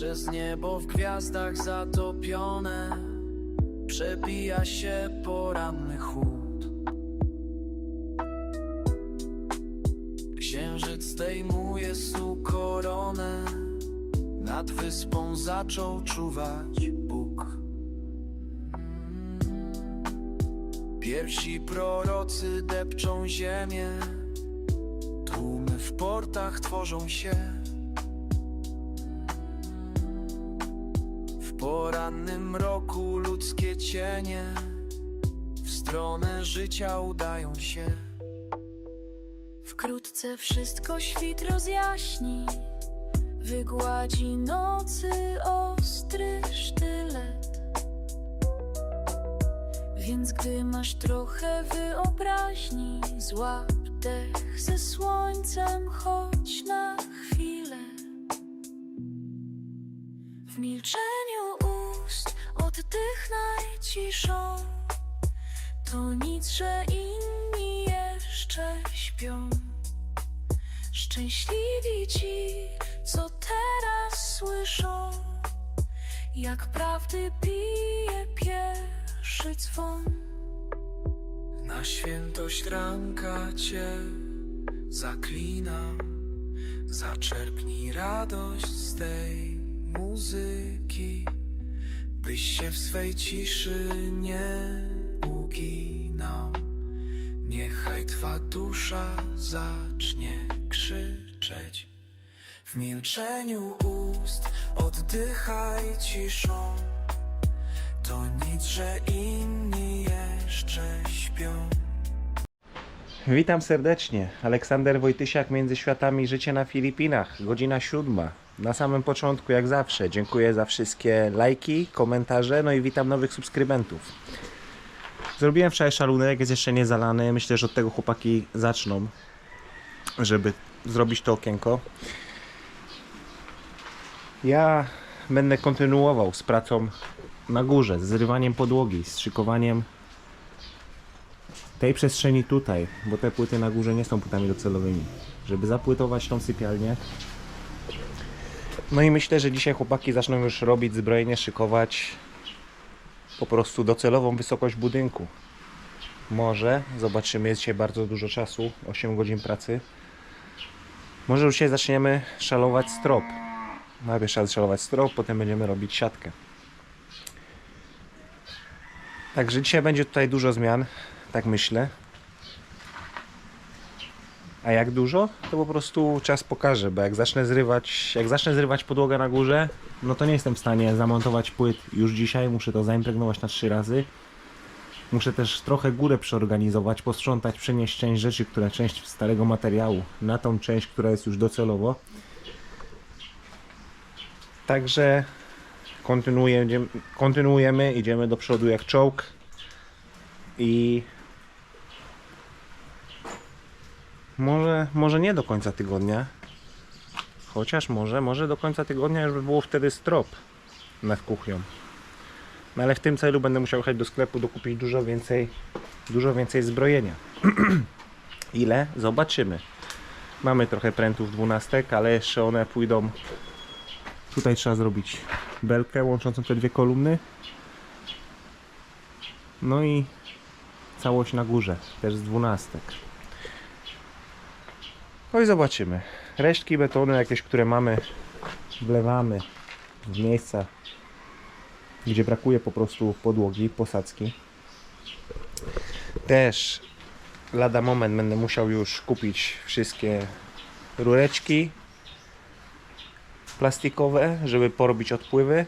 Przez niebo w gwiazdach zatopione przebija się poranny chłód. Księżyc zdejmuje snu koronę, nad wyspą zaczął czuwać Bóg. Pierwsi prorocy depczą ziemię, tłumy w portach tworzą się. W porannym mroku ludzkie cienie w stronę życia udają się. Wkrótce wszystko świt rozjaśni, wygładzi nocy ostry sztylet. Więc gdy masz trochę wyobraźni, złap dech ze słońcem choć na chwilę. W milczeniu ust oddychaj ciszą, to nic, że inni jeszcze śpią. Szczęśliwi ci, co teraz słyszą, jak prawdy bije pierwszy dzwon. Na świętość ranka cię zaklinam, zaczerpnij radość z tej muzyki, byś się w swej ciszy nie uginał. Niechaj twa dusza zacznie krzyczeć. W milczeniu ust oddychaj ciszą, to nic, że inni jeszcze śpią. Witam serdecznie. Aleksander Wojtysiak, Między Światami, życie na Filipinach. Godzina 7. Na samym początku, jak zawsze, dziękuję za wszystkie lajki, komentarze, no i witam nowych subskrybentów. Zrobiłem wczoraj szalunek, jest jeszcze nie zalany. Myślę, że od tego chłopaki zaczną, żeby zrobić to okienko. Ja będę kontynuował z pracą na górze, z zrywaniem podłogi, z szykowaniem tej przestrzeni tutaj, bo te płyty na górze nie są płytami docelowymi, żeby zapłytować tą sypialnię. No i myślę, że dzisiaj chłopaki zaczną już robić zbrojenie, szykować po prostu docelową wysokość budynku. Może, zobaczymy, jest dzisiaj bardzo dużo czasu, 8 godzin pracy. Może już dzisiaj zaczniemy szalować strop. Najpierw trzeba szalować strop, potem będziemy robić siatkę. Także dzisiaj będzie tutaj dużo zmian, tak myślę. A jak dużo? To po prostu czas pokaże, bo jak zacznę zrywać podłogę na górze, no to nie jestem w stanie zamontować płyt już dzisiaj, muszę to zaimpregnować na 3 razy. Muszę też trochę górę przeorganizować, posprzątać, przenieść część rzeczy, część starego materiału na tą część, która jest już docelowo. Także kontynuujemy, idziemy do przodu jak czołg i może nie do końca tygodnia, chociaż może do końca tygodnia już by było wtedy strop nad kuchnią. No ale w tym celu będę musiał jechać do sklepu, dokupić dużo więcej zbrojenia. Ile? Zobaczymy. Mamy trochę prętów 12, ale jeszcze one pójdą. Tutaj trzeba zrobić belkę łączącą te dwie kolumny. No i całość na górze, też z 12. No i zobaczymy. Resztki betonu jakieś, które mamy, wlewamy w miejsca, gdzie brakuje po prostu podłogi, posadzki. Też lada moment będę musiał już kupić wszystkie rureczki plastikowe, żeby porobić odpływy.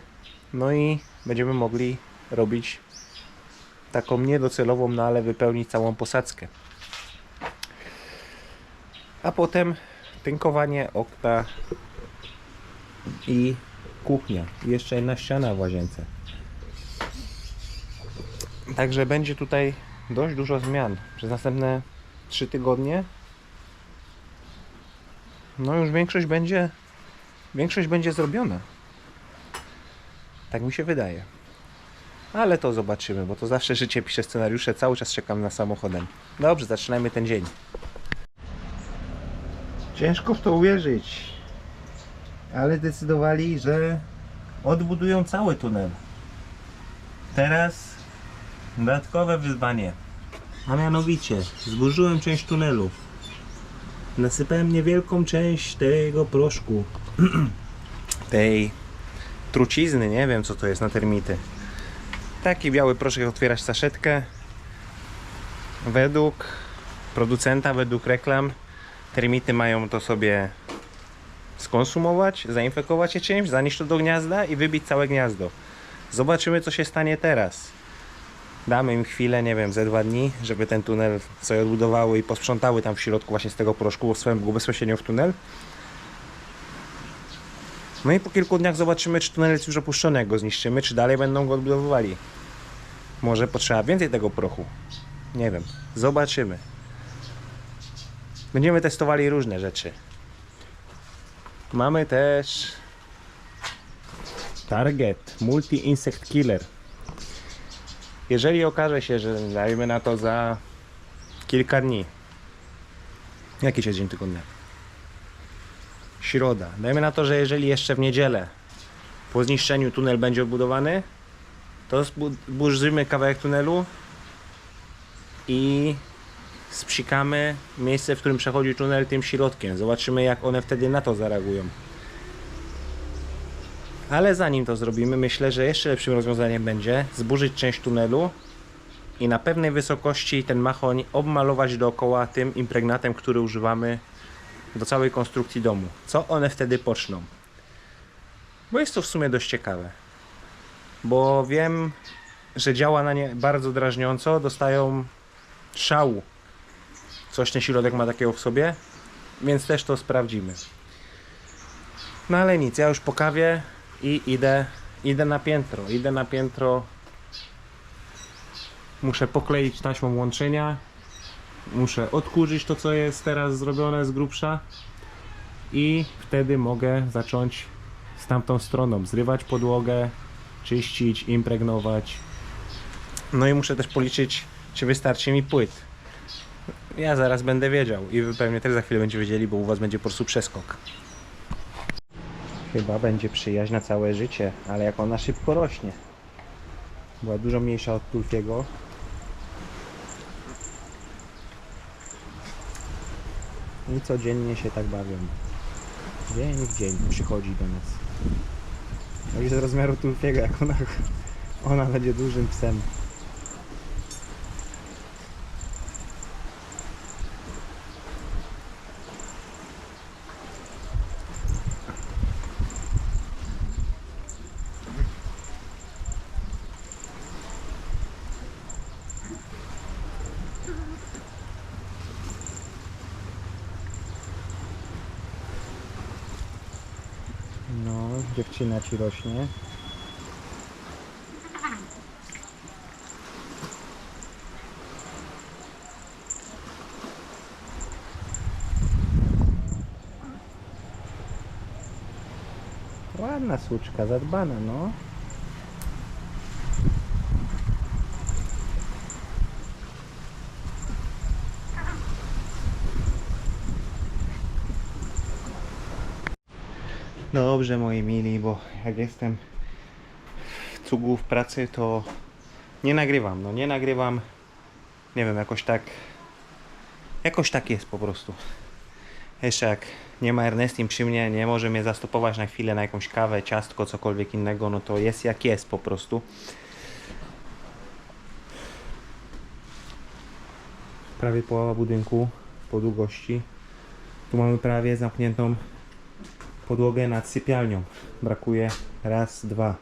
No i będziemy mogli robić taką niedocelową, no ale wypełnić całą posadzkę. A potem tynkowanie, okna i kuchnia. I jeszcze jedna ściana w łazience. Także będzie tutaj dość dużo zmian przez następne 3 tygodnie. No już większość będzie zrobiona. Tak mi się wydaje. Ale to zobaczymy, bo to zawsze życie pisze scenariusze, cały czas czekam na samochodem. Dobrze, zaczynajmy ten dzień. Ciężko w to uwierzyć, ale zdecydowali, że odbudują cały tunel. Teraz dodatkowe wyzwanie. A mianowicie zburzyłem część tunelu. Nasypałem niewielką część tego proszku. Tej trucizny, nie wiem co to jest na termity. Taki biały proszek, otwierasz saszetkę. Według producenta, według reklam, termity mają to sobie skonsumować, zainfekować się czymś, zanieść to do gniazda i wybić całe gniazdo. Zobaczymy co się stanie teraz. Damy im chwilę, nie wiem, ze 2 dni, żeby ten tunel sobie odbudowały i posprzątały tam w środku właśnie z tego proszku, bo swoim było bezpośrednio w tunel. No i po kilku dniach zobaczymy, czy tunel jest już opuszczony, jak go zniszczymy, czy dalej będą go odbudowywali. Może potrzeba więcej tego prochu. Nie wiem. Zobaczymy. Będziemy testowali różne rzeczy. Mamy też Target Multi-Insect Killer. Jeżeli okaże się, że dajmy na to za kilka dni. Jaki jest dzień tygodnia? Środa. Dajmy na to, że jeżeli jeszcze w niedzielę po zniszczeniu tunel będzie odbudowany, to zburzymy kawałek tunelu i spsikamy miejsce, w którym przechodzi tunel tym środkiem. Zobaczymy jak one wtedy na to zareagują. Ale zanim to zrobimy, myślę, że jeszcze lepszym rozwiązaniem będzie zburzyć część tunelu i na pewnej wysokości ten machoń obmalować dookoła tym impregnatem, który używamy do całej konstrukcji domu. Co one wtedy poczną? Bo jest to w sumie dość ciekawe. Bo wiem, że działa na nie bardzo drażniąco, dostają szału. Coś ten środek ma takiego w sobie, więc też to sprawdzimy. No ale nic, ja już po kawie i idę na piętro. Muszę pokleić taśmą łączenia. Muszę odkurzyć to, co jest teraz zrobione z grubsza. I wtedy mogę zacząć z tamtą stroną. Zrywać podłogę, czyścić, impregnować. No i muszę też policzyć, czy wystarczy mi płyt. Ja zaraz będę wiedział i wy pewnie też za chwilę będziecie wiedzieli, bo u was będzie po prostu przeskok. Chyba będzie przyjaźń na całe życie, ale jak ona szybko rośnie. Była dużo mniejsza od Tulfiego. I codziennie się tak bawią. Dzień w dzień przychodzi do nas. No i z rozmiaru Tulfiego, jak ona będzie dużym psem. No, dziewczyna ci rośnie. Ładna suczka, zadbana, no. Dobrze, moi mili, bo jak jestem w cugu w pracy, to nie nagrywam, no nie nagrywam, nie wiem, jakoś tak jest po prostu. Jeszcze jak nie ma Ernestim przy mnie, nie może mnie zastopować na chwilę na jakąś kawę, ciastko, cokolwiek innego, no to jest jak jest po prostu. Prawie połowa budynku po długości. Tu mamy prawie zamkniętą podłogę nad sypialnią. Brakuje raz, dwa.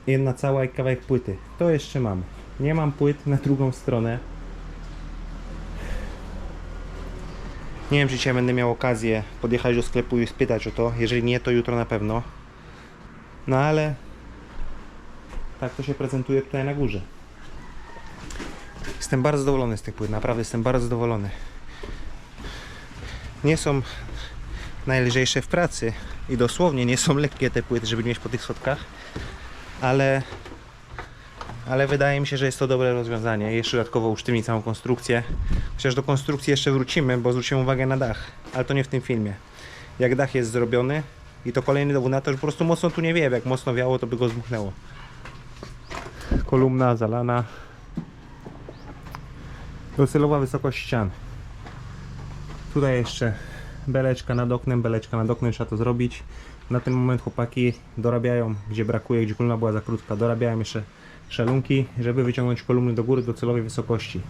Jedna cała i kawałek płyty. To jeszcze mam. Nie mam płyt na drugą stronę. Nie wiem, czy dzisiaj będę miał okazję podjechać do sklepu i spytać o to. Jeżeli nie, to jutro na pewno. No ale tak to się prezentuje tutaj na górze. Jestem bardzo zadowolony z tych płyt. Naprawdę jestem bardzo zadowolony. Nie są najlżejsze w pracy i dosłownie nie są lekkie te płyty, żeby mieć po tych schodkach, ale wydaje mi się, że jest to dobre rozwiązanie. Jeszcze dodatkowo usztywni całą konstrukcję. Chociaż do konstrukcji jeszcze wrócimy, bo zwróciłem uwagę na dach, ale to nie w tym filmie. Jak dach jest zrobiony, I to kolejny dowód na to, że po prostu mocno tu nie wieje. Jak mocno wiało, to by go zmuchnęło. Kolumna zalana. Docelowa wysokość ścian. Tutaj jeszcze beleczka nad oknem, trzeba to zrobić. Na ten moment chłopaki dorabiają, gdzie brakuje, gdzie kolumna była za krótka, dorabiają jeszcze szalunki, żeby wyciągnąć kolumny do góry do celowej wysokości.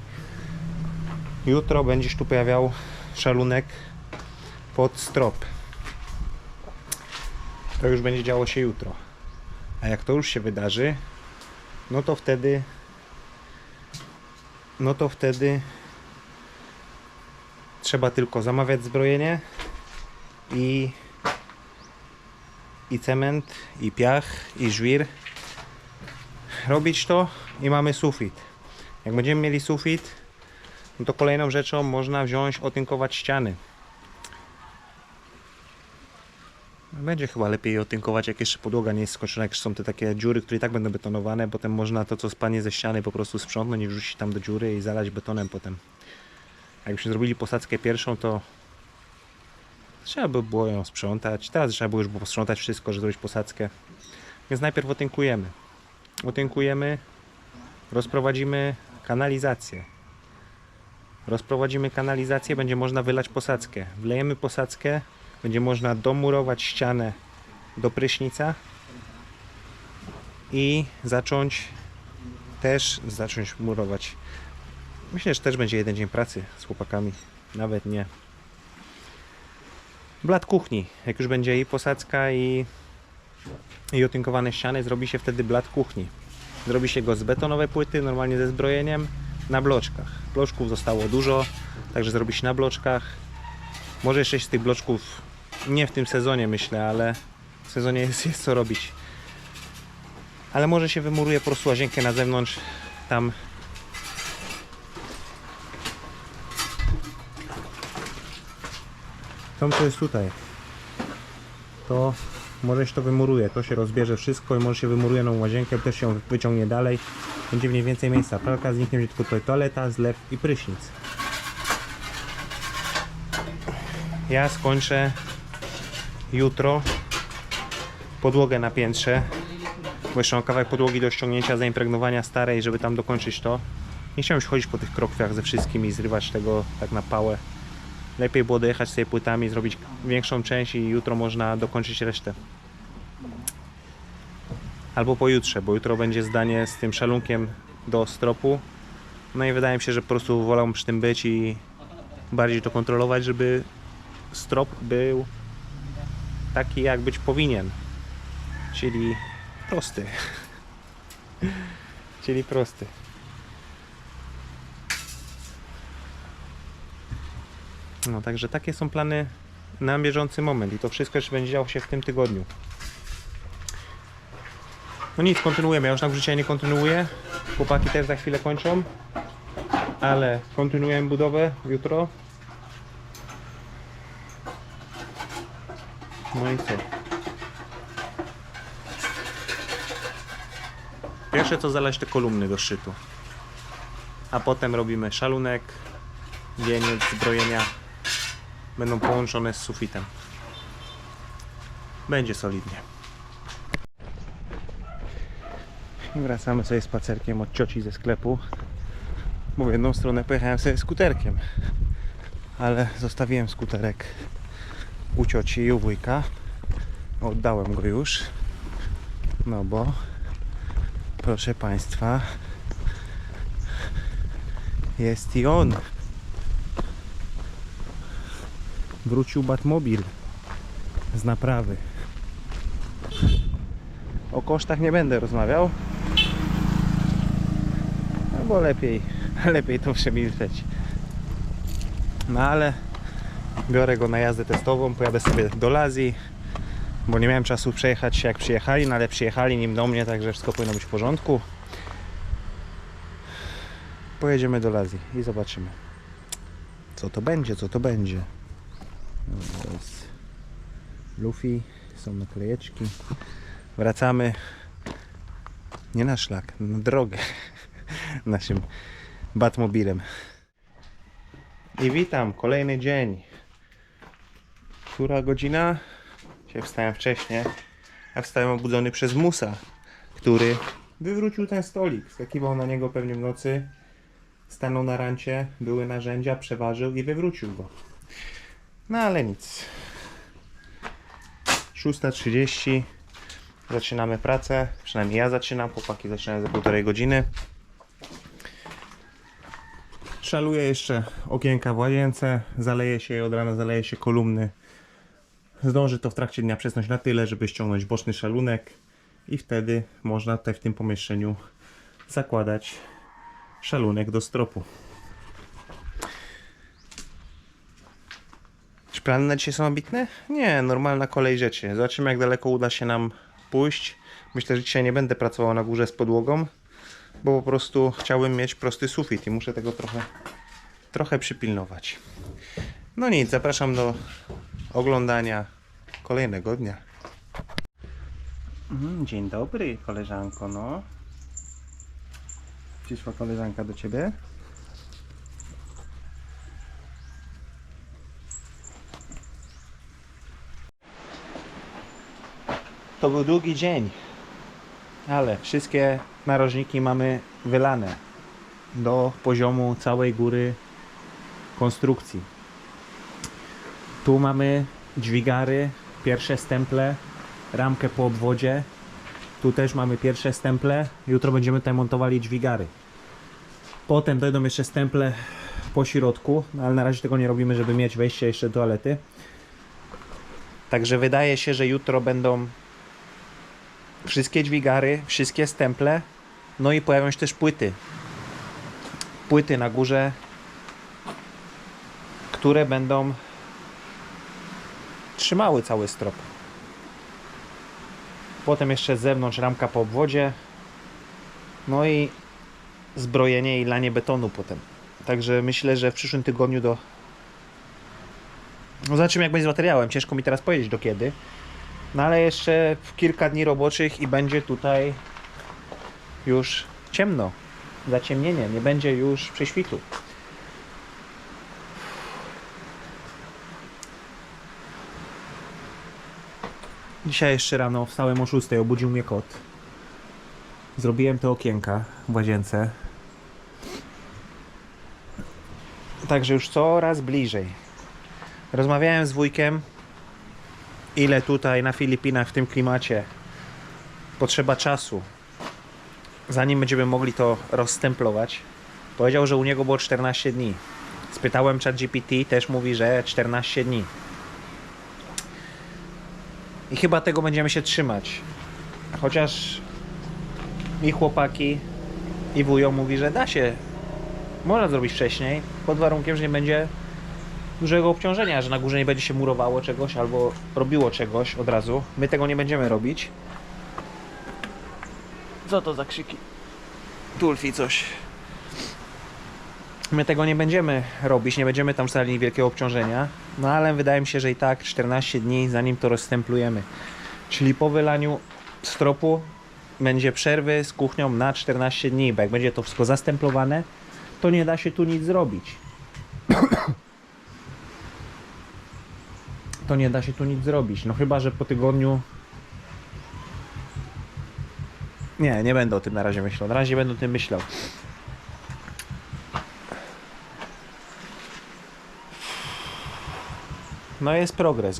Jutro będziesz tu pojawiał szalunek pod strop. To już będzie działo się jutro. A jak to już się wydarzy, no to wtedy trzeba tylko zamawiać zbrojenie i cement, i piach, i żwir. Robić to i mamy sufit. Jak będziemy mieli sufit, no to kolejną rzeczą można wziąć, otynkować ściany. Będzie chyba lepiej otynkować, jak jeszcze podłoga nie jest skończona, jak są te takie dziury, które i tak będą betonowane. Potem można to, co spadnie ze ściany, po prostu sprzątnąć i wrzucić tam do dziury i zalać betonem potem. Jakbyśmy zrobili posadzkę pierwszą, to trzeba by było ją sprzątać. Teraz trzeba było już posprzątać wszystko, żeby zrobić posadzkę. Więc najpierw otynkujemy. Otynkujemy, rozprowadzimy kanalizację. Będzie można wylać posadzkę. Wlejemy posadzkę, będzie można domurować ścianę do prysznica i zacząć murować. Myślę, że też będzie jeden dzień pracy z chłopakami. Nawet nie. Blat kuchni. Jak już będzie i posadzka i otynkowane ściany, zrobi się wtedy blat kuchni. Zrobi się go z betonowej płyty, normalnie ze zbrojeniem, na bloczkach. Bloczków zostało dużo, także zrobi się na bloczkach. Może jeszcze z tych bloczków, nie w tym sezonie myślę, ale w sezonie jest co robić. Ale może się wymuruje po prostu łazienkę na zewnątrz, tam to, co jest tutaj, to może się to wymuruje, to się rozbierze wszystko i może się wymuruje na łazienkę, też się wyciągnie dalej, będzie mniej więcej miejsca. Pralka zniknie, będzie tylko tutaj toaleta, zlew i prysznic. Ja skończę jutro podłogę na piętrze, bo jeszcze mam kawałek podłogi do ściągnięcia, zaimpregnowania starej, żeby tam dokończyć to. Nie chciałem już chodzić po tych krokwiach ze wszystkimi i zrywać tego tak na pałę. Lepiej było dojechać sobie płytami, zrobić większą część i jutro można dokończyć resztę. Albo pojutrze, bo jutro będzie zdanie z tym szalunkiem do stropu. No i wydaje mi się, że po prostu wolałbym przy tym być i bardziej to kontrolować, żeby strop był taki, jak być powinien. Czyli prosty. Czyli prosty. No także takie są plany na bieżący moment i to wszystko jeszcze będzie działo się w tym tygodniu. No nic, kontynuujemy. Ja już tak dzisiaj nie kontynuuję. Chłopaki też za chwilę kończą. Ale kontynuujemy budowę jutro. No i co? Pierwsze co zalać te kolumny do szczytu. A potem robimy szalunek, wieniec, zbrojenia. Będą połączone z sufitem. Będzie solidnie. I wracamy sobie spacerkiem od cioci ze sklepu. Bo w jedną stronę pojechałem sobie skuterkiem. Ale zostawiłem skuterek u cioci i u wujka. Oddałem go już. No bo proszę Państwa, jest i on. Wrócił Batmobil z naprawy. O kosztach nie będę rozmawiał, no bo lepiej to przemilczeć. No ale biorę go na jazdę testową, pojadę sobie do Lazii, bo nie miałem czasu przejechać się jak przyjechali, no ale przyjechali nim do mnie, także wszystko powinno być w porządku. Pojedziemy do Lazii i zobaczymy, co to będzie. No, to jest Luffy, są naklejeczki. Wracamy nie na szlak, na drogę naszym Batmobilem. I witam, kolejny dzień. Która godzina? Dzisiaj wstałem wcześniej, a wstałem obudzony przez Musa, który wywrócił ten stolik. Skakiwał na niego pewnie w nocy, stanął na rancie, były narzędzia, przeważył i wywrócił go. No ale nic. 6:30. Zaczynamy pracę, przynajmniej ja zaczynam, chłopaki zaczynają za 1,5 godziny. Szaluję jeszcze okienka w łazience, zaleje się je od rana, zaleje się kolumny. Zdąży to w trakcie dnia przesnąć na tyle, żeby ściągnąć boczny szalunek i wtedy można tutaj w tym pomieszczeniu zakładać szalunek do stropu. Czy plany na dzisiaj są ambitne? Nie, normalna kolej rzeczy. Zobaczymy, jak daleko uda się nam pójść. Myślę, że dzisiaj nie będę pracował na górze z podłogą, bo po prostu chciałbym mieć prosty sufit i muszę tego trochę przypilnować. No nic, zapraszam do oglądania kolejnego dnia. Dzień dobry, koleżanko, no. Przyszła koleżanka do ciebie? To był długi dzień, ale wszystkie narożniki mamy wylane do poziomu całej góry konstrukcji. Tu mamy dźwigary, pierwsze stemple, ramkę po obwodzie. Tu też mamy pierwsze stemple. Jutro będziemy tutaj montowali dźwigary. Potem dojdą jeszcze stemple po środku, ale na razie tego nie robimy, żeby mieć wejście jeszcze do toalety. Także wydaje się, że jutro będą wszystkie dźwigary, wszystkie stemple, no i pojawią się też płyty. Płyty na górze, które będą trzymały cały strop. Potem jeszcze z zewnątrz ramka po obwodzie, no i zbrojenie i lanie betonu potem. Także myślę, że w przyszłym tygodniu no zobaczymy, jak będzie z materiałem. Ciężko mi teraz powiedzieć do kiedy. No ale jeszcze w kilka dni roboczych i będzie tutaj już ciemno. Zaciemnienie, nie będzie już prześwitu. Dzisiaj jeszcze rano wstałem o 6, obudził mnie kot. Zrobiłem te okienka w łazience. Także już coraz bliżej. Rozmawiałem z wujkiem, ile tutaj na Filipinach w tym klimacie potrzeba czasu, zanim będziemy mogli to rozstemplować. Powiedział, że u niego było 14 dni. Spytałem ChatGPT, też mówi, że 14 dni. I chyba tego będziemy się trzymać. Chociaż i chłopaki, i wujo mówi, że da się. Można zrobić wcześniej, pod warunkiem, że nie będzie dużego obciążenia, że na górze nie będzie się murowało czegoś albo robiło czegoś od razu. My tego nie będziemy robić. Co to za krzyki? Tulfi coś. My tego nie będziemy robić, nie będziemy tam stali wielkiego obciążenia. No ale wydaje mi się, że i tak 14 dni zanim to rozstemplujemy. Czyli po wylaniu stropu będzie przerwy z kuchnią na 14 dni, bo jak będzie to wszystko zastemplowane, to nie da się tu nic zrobić. To nie da się tu nic zrobić. No chyba, że po tygodniu... Nie będę o tym na razie myślał. Na razie będę o tym myślał. No jest progres.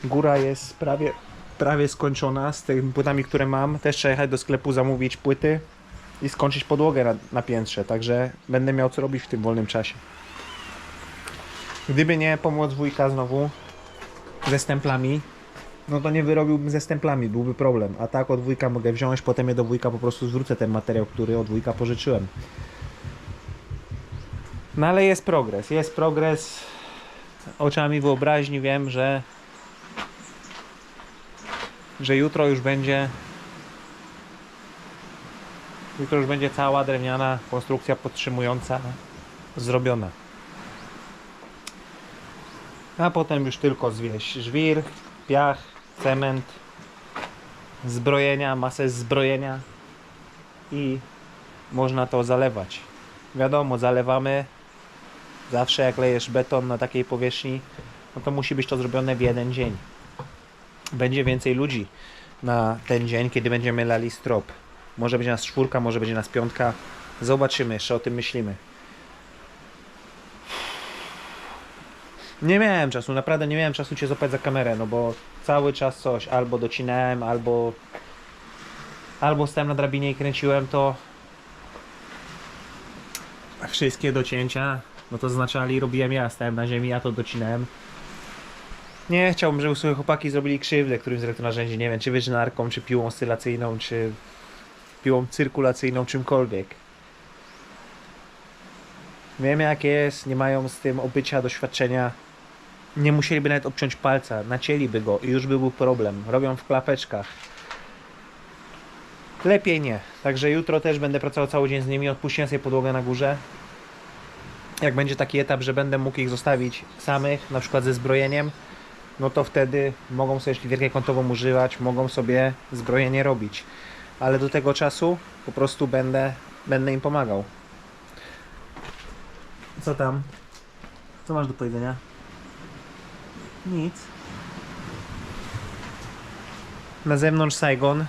Góra jest prawie skończona. Z tymi płytami, które mam, też trzeba jechać do sklepu, zamówić płyty i skończyć podłogę na piętrze. Także będę miał co robić w tym wolnym czasie. Gdyby nie pomoc wujka znowu ze stemplami, no to nie wyrobiłbym ze stemplami, byłby problem. A tak od wujka mogę wziąć, potem je do wujka po prostu zwrócę ten materiał, który od wujka pożyczyłem. No ale jest progres. Oczami wyobraźni wiem, że jutro już będzie cała drewniana konstrukcja podtrzymująca zrobiona. A potem już tylko zwieść żwir, piach, cement, zbrojenia, masę zbrojenia i można to zalewać. Wiadomo, zalewamy zawsze, jak lejesz beton na takiej powierzchni, no to musi być to zrobione w jeden dzień. Będzie więcej ludzi na ten dzień, kiedy będziemy lali strop. Może będzie nas 4, może będzie nas 5. Zobaczymy, jeszcze o tym myślimy. Nie miałem czasu, naprawdę nie miałem czasu Cię złapać za kamerę, no bo cały czas coś, albo docinałem, albo stałem na drabinie i kręciłem to. Wszystkie docięcia, no to znaczali, robiłem ja, stałem na ziemi, ja to docinałem. Nie chciałbym, żeby sobie chłopaki zrobili krzywdę, którym z elektronarzędzi, nie wiem, czy wyżynarką, czy piłą oscylacyjną, czy piłą cyrkulacyjną, czymkolwiek. Wiem jak jest, nie mają z tym obycia, doświadczenia. Nie musieliby nawet obciąć palca, nacięliby go i już by był problem. Robią w klapeczkach. Lepiej nie. Także jutro też będę pracował cały dzień z nimi, odpuściłem sobie podłogę na górze. Jak będzie taki etap, że będę mógł ich zostawić samych, na przykład ze zbrojeniem, no to wtedy mogą sobie szlifierkę kątową używać, mogą sobie zbrojenie robić. Ale do tego czasu po prostu będę im pomagał. Co tam? Co masz do powiedzenia? Nic. Na zewnątrz Saigon.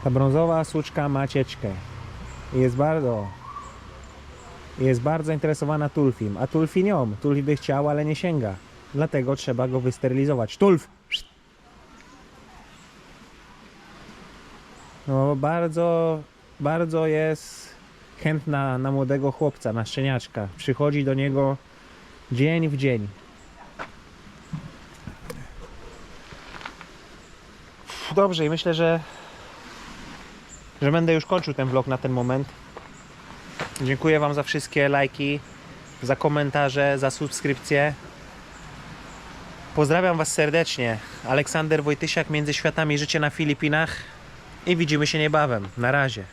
Ta brązowa suczka ma cieczkę. Jest bardzo zainteresowana Tulfim. A Tulfi nią. Tulfi by chciał, ale nie sięga. Dlatego trzeba go wysterylizować. Tulf! No bardzo jest chętna na młodego chłopca, na szczeniaczka. Przychodzi do niego dzień w dzień. Dobrze, i myślę, że będę już kończył ten vlog na ten moment. Dziękuję Wam za wszystkie lajki, za komentarze, za subskrypcje. Pozdrawiam Was serdecznie. Aleksander Wojtysiak, Między Światami, życie na Filipinach. I widzimy się niebawem. Na razie.